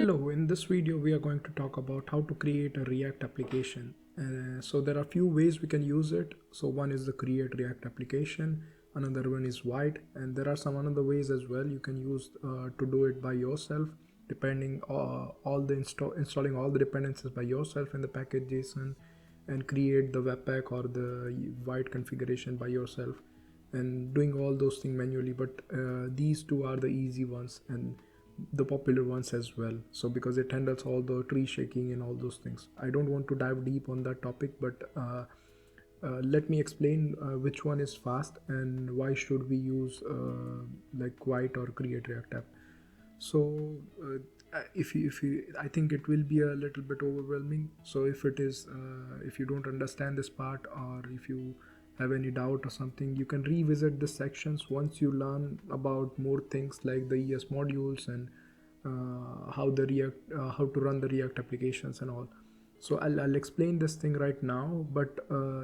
Hello, in this video we are going to talk about how to create a React application. So there are a few ways we can use it. So one is the create React application, another one is vite, and there are some other ways as well you can use to do it by yourself, depending installing all the dependencies by yourself in the package JSON and create the webpack or the vite configuration by yourself and doing all those things manually. But these two are the easy ones and the popular ones as well, so because it handles all the tree shaking and all those things. I don't want to dive deep on that topic, but let me explain which one is fast and why should we use like vite or create react app. So if you I think it will be a little bit overwhelming, so if it is if you don't understand this part, or if you have any doubt or something, you can revisit the sections once you learn about more things like the ES modules and how to run the React applications and all. So I'll explain this thing right now, but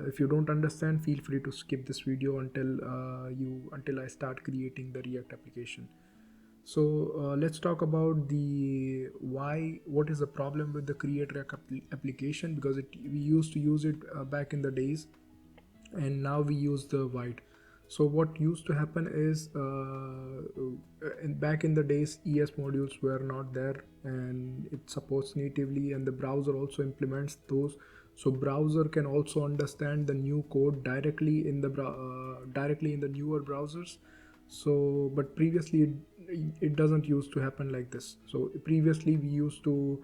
if you don't understand, feel free to skip this video until I start creating the React application. So let's talk about what is the problem with the create React application, because we used to use it back in the days, and now we use the vite. So what used to happen is back in the days ES modules were not there, and it supports natively, and the browser also implements those. So browser can also understand the new code directly in the newer browsers. So but previously it doesn't used to happen like this. So previously we used to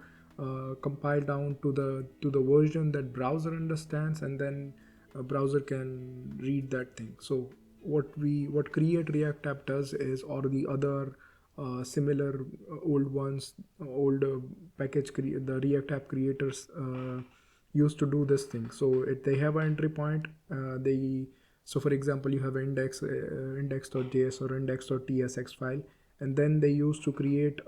compile down to the version that browser understands, and then a browser can read that thing. So what create react app does is, or the other similar old the react app creators used to do this thing. So they have an entry point. So for example, you have index.js or index.tsx file, and then they used to create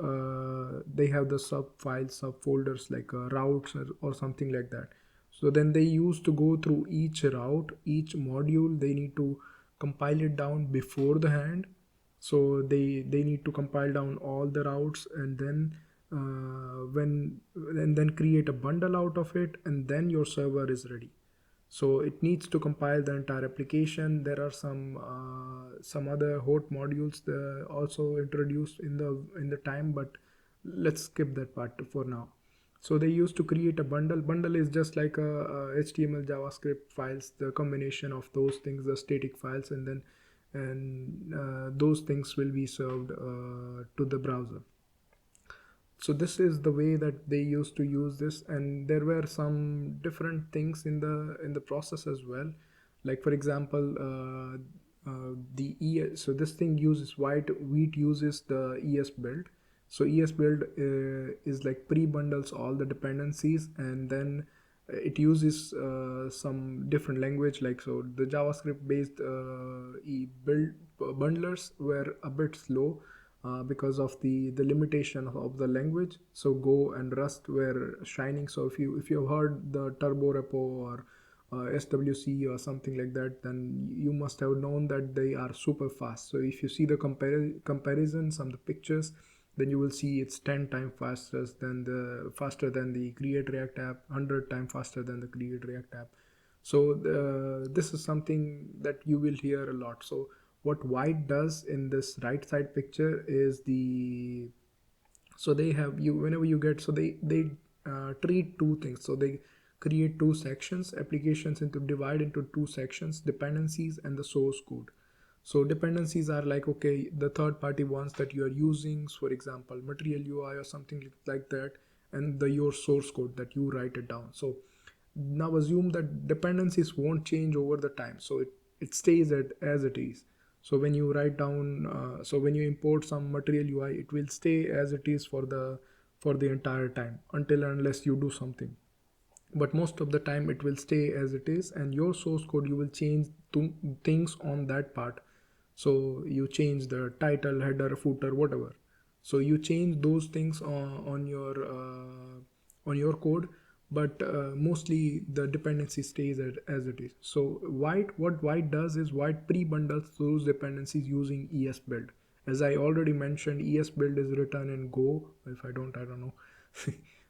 they have the sub files, subfolders like routes or something like that. So then they used to go through each route, each module. They need to compile it down before the hand. So they need to compile down all the routes, and then then create a bundle out of it, and then your server is ready. So it needs to compile the entire application. There are some other hot modules also introduced in the time, but let's skip that part for now. So they used to create a bundle. Bundle is just like a HTML, JavaScript files, the combination of those things, the static files, and then those things will be served to the browser. So this is the way that they used to use this, and there were some different things in the process as well. Like for example, so this thing uses vite uses the ES build. So ES build is like pre-bundles all the dependencies, and then it uses some different language. Like, so the JavaScript based build bundlers were a bit slow because of the limitation of the language. So Go and Rust were shining. So if you have heard the turbo repo or SWC or something like that, then you must have known that they are super fast. So if you see the comparisons on the pictures, then you will see it's 10 times faster than the create react app, 100 times faster than the create react app. So this is something that you will hear a lot. So what vite does in this right side picture is so they have you whenever you get, so they treat two things. So they create two sections, applications divide into two sections, dependencies and the source code. So dependencies are like, okay, the third party ones that you are using, for example material UI or something like that, and your source code that you write it down. So now assume that dependencies won't change over the time, so it stays as it is. So when you write down so when you import some material UI, it will stay as it is for the entire time, unless you do something. But most of the time it will stay as it is, and your source code, you will change things on that part. So you change the title, header, footer, whatever. So you change those things on your code, but mostly the dependency stays as it is. So what vite does is vite pre-bundles those dependencies using ES build. As I already mentioned, ES build is written in Go. If I don't know.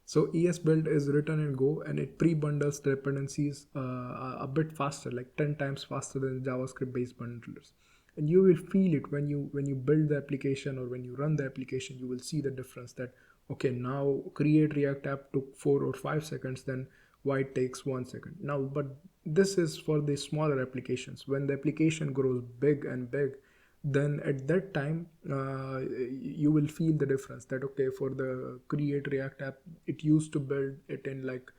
So ES build is return and go, and it pre-bundles the dependencies a bit faster, like 10 times faster than JavaScript based bundlers. And you will feel it when you build the application or when you run the application. You will see the difference that okay, now create React app took 4 or 5 seconds, then why it takes 1 second now. But this is for the smaller applications. When the application grows big and big, then at that time you will feel the difference that okay, for the create React app, it used to build it in like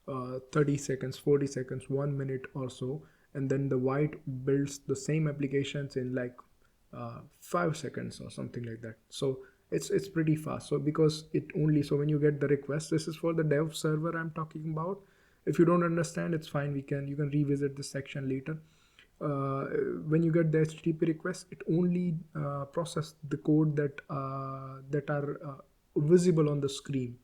30 seconds, 40 seconds, 1 minute or so, and then the white builds the same applications in like 5 seconds or something like that. So it's pretty fast. So because it only, so when you get the request, this is for the dev server I'm talking about. If you don't understand, it's fine, you can revisit this section later. When you get the HTTP request, it only process the code that are visible on the screen.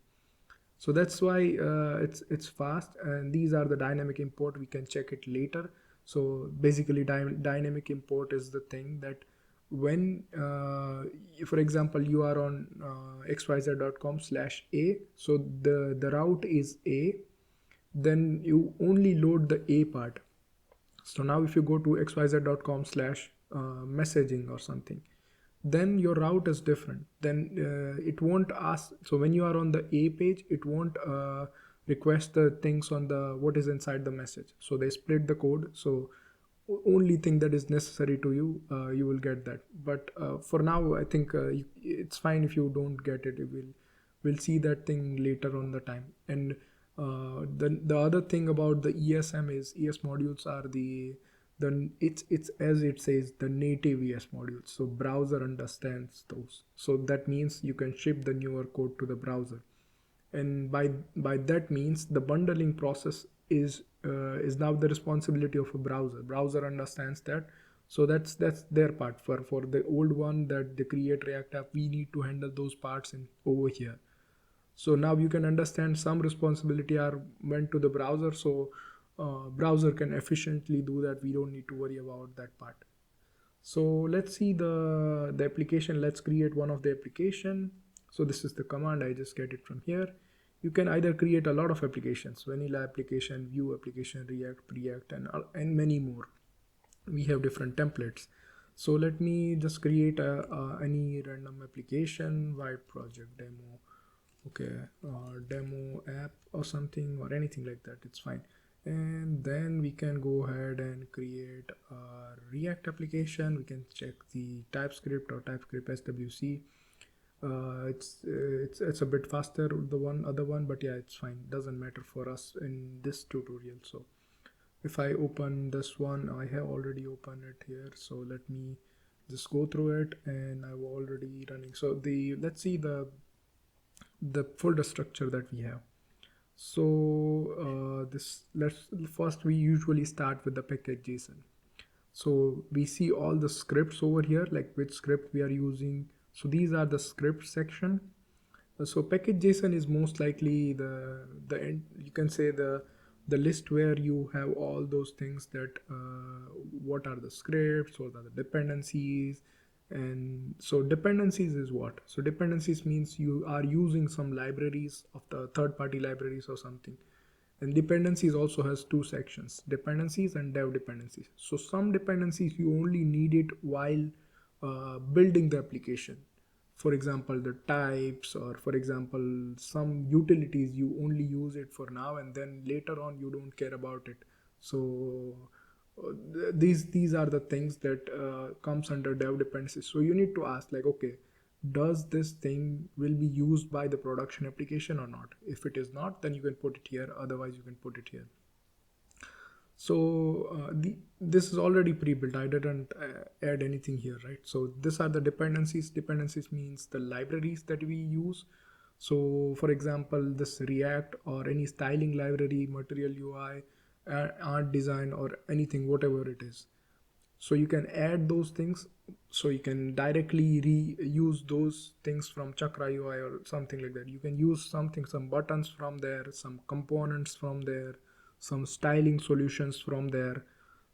So that's why it's fast. And these are the dynamic import. We can check it later. So basically, dynamic import is the thing that when, for example, you are on xyz.com/a, so the route is a, then you only load the a part. So now if you go to xyz.com/messaging or something, then your route is different. Then it won't ask. So when you are on the A page, it won't request the things on the what is inside the message. So they split the code. So only thing that is necessary to you, you will get that. But for now, I think it's fine if you don't get it. We'll see that thing later on the time. And the other thing about the ESM is ES modules are it's as it says, the native ES modules. So browser understands those. So that means you can ship the newer code to the browser. And by that means the bundling process is now the responsibility of a browser understands that. So that's their part. For the old one that they create React app, we need to handle those parts in over here. So now you can understand some responsibility are went to the browser. So browser can efficiently do that. We don't need to worry about that part. So let's see the application. Let's create one of the application. So this is the command. I just get it from here. You can either create a lot of applications: vanilla application, view application, React, Preact, and many more. We have different templates. So let me just create any random application, white project demo. Okay, demo app or something or anything like that, it's fine. And then we can go ahead and create a React application. We can check the TypeScript or TypeScript SWC. It's a bit faster the other one, but yeah, it's fine, doesn't matter for us in this tutorial. So if I open this one, I have already opened it here, so let me just go through it, and I'm already running. So let's see the folder structure that we have. So we usually start with the package.json. So we see all the scripts over here, like which script we are using. So these are the script section. So package.json is most likely the end, you can say the list where you have all those things that what are the scripts, what are the dependencies. And so dependencies is what? So dependencies means you are using some libraries of the third-party libraries or something. And dependencies also has two sections: dependencies and dev dependencies. So some dependencies you only need it while building the application. For example, the types, or for example, some utilities, you only use it for now, and then later on you don't care about it. So these are the things that comes under dev dependencies. So you need to ask like, okay, does this thing will be used by the production application or not? If it is not, then you can put it here, otherwise you can put it here. So this is already pre-built. I didn't add anything here, right? So these are the dependencies. Dependencies means the libraries that we use. So for example, this React or any styling library, Material UI, art design, or anything, whatever it is. So you can add those things. So you can directly reuse those things from Chakra UI or something like that. You can use something, some buttons from there, some components from there, some styling solutions from there.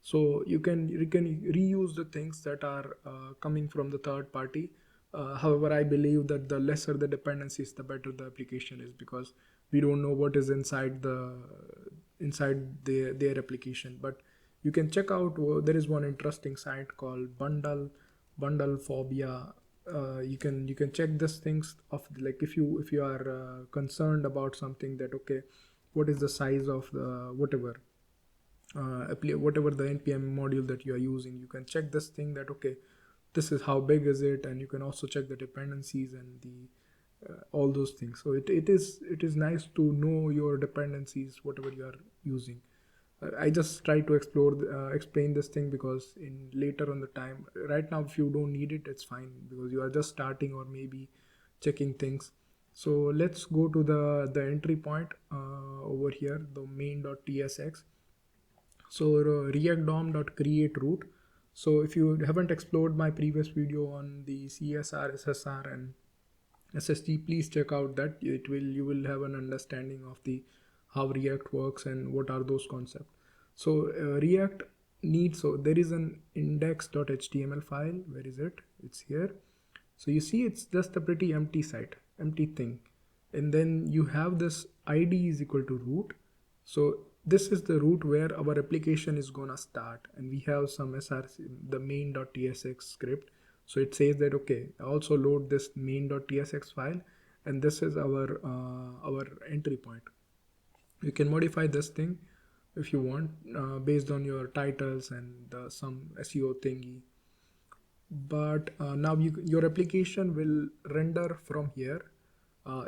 So you can reuse the things that are coming from the third party However, I believe that the lesser the dependencies, the better the application is, because we don't know what is inside their application. But you can check out, there is one interesting site called bundlephobia. You can check these things of, like, if you are concerned about something, that okay, what is the size of the whatever the npm module that you are using, you can check this thing, that okay, this is how big is it, and you can also check the dependencies and the all those things. So it is nice to know your dependencies, whatever you are using. I just try to explain this thing, because in later on the time, right now if you don't need it, it's fine, because you are just starting or maybe checking things. So let's go to the entry point over here, the main.tsx. So react dom.create root. So if you haven't explored my previous video on the CSR, SSR, and SST, please check out that. You will have an understanding of the how React works and what are those concepts. So React needs, so there is an index.html file. Where is it? It's here. So you see, it's just a pretty empty site, empty thing. And then you have this id is equal to root. So this is the root where our application is gonna start, and we have some src, the main.tsx script. So it says that okay, also load this main.tsx file, and this is our entry point. You can modify this thing if you want, based on your titles and some SEO thingy. But now your application will render from here.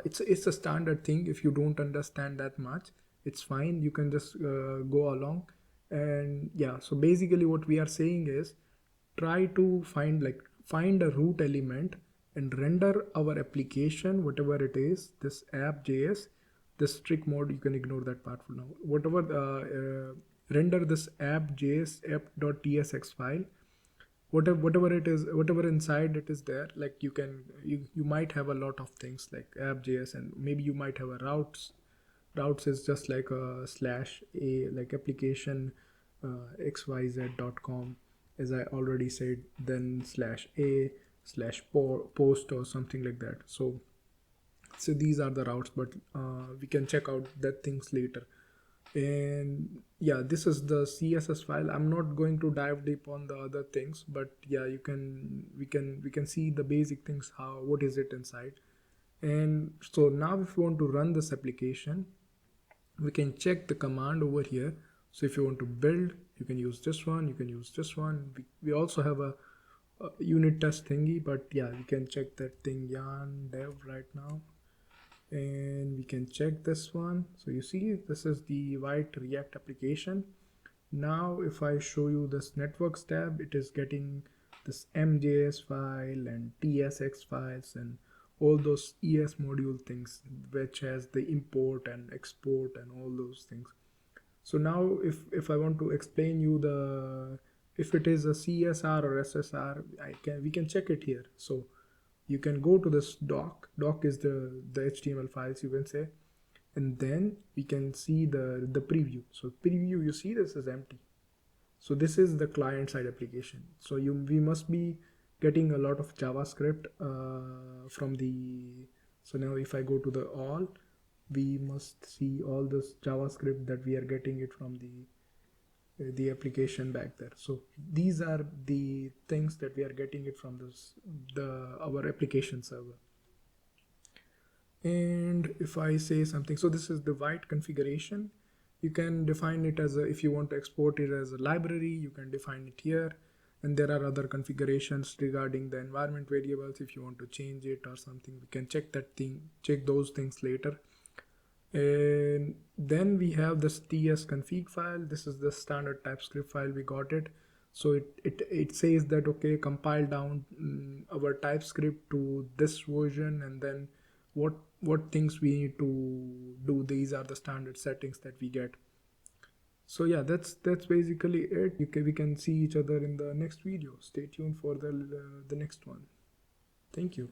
It's a standard thing. If you don't understand that much, it's fine, you can just go along. And yeah, so basically what we are saying is, try to find a root element and render our application, whatever it is, this app.js, this strict mode, you can ignore that part for now. Whatever render this app.js app.tsx file, whatever it is, whatever inside it is there. Like you might have a lot of things like app.js, and maybe you might have a routes is just like a slash a, like application xyz.com, as I already said, then slash a slash post or something like that. So these are the routes, but we can check out that things later. And yeah, this is the css file. I'm not going to dive deep on the other things, but yeah, we can see the basic things, how what is it inside. And so now if you want to run this application, we can check the command over here. So if you want to build, you can use this one, you can use this one. We also have a unit test thingy, but yeah, we can check that thing, yarn dev right now. And we can check this one. So you see, this is the vite react application. Now if I show you this networks tab, it is getting this mjs file and tsx files and all those es module things, which has the import and export and all those things. So now if I want to explain you if it is a csr or ssr, we can check it here. So you can go to this doc is the html files, you can say, and then we can see the preview. So preview, you see this is empty. So this is the client side application. So we must be getting a lot of javascript from the, so now if I go to the all, we must see all this javascript that we are getting it from the application back there. So these are the things that we are getting it from our application server. And if I say something, so this is the vite configuration. You can define it as if you want to export it as a library, you can define it here. And there are other configurations regarding the environment variables. If you want to change it or something, we can check those things later. And then we have this tsconfig file. This is the standard TypeScript file, we got it. So it says that okay, compile down our TypeScript to this version, and then what things we need to do. These are the standard settings that we get. So yeah, that's basically it. We can see each other in the next video. Stay tuned for the next one. Thank you.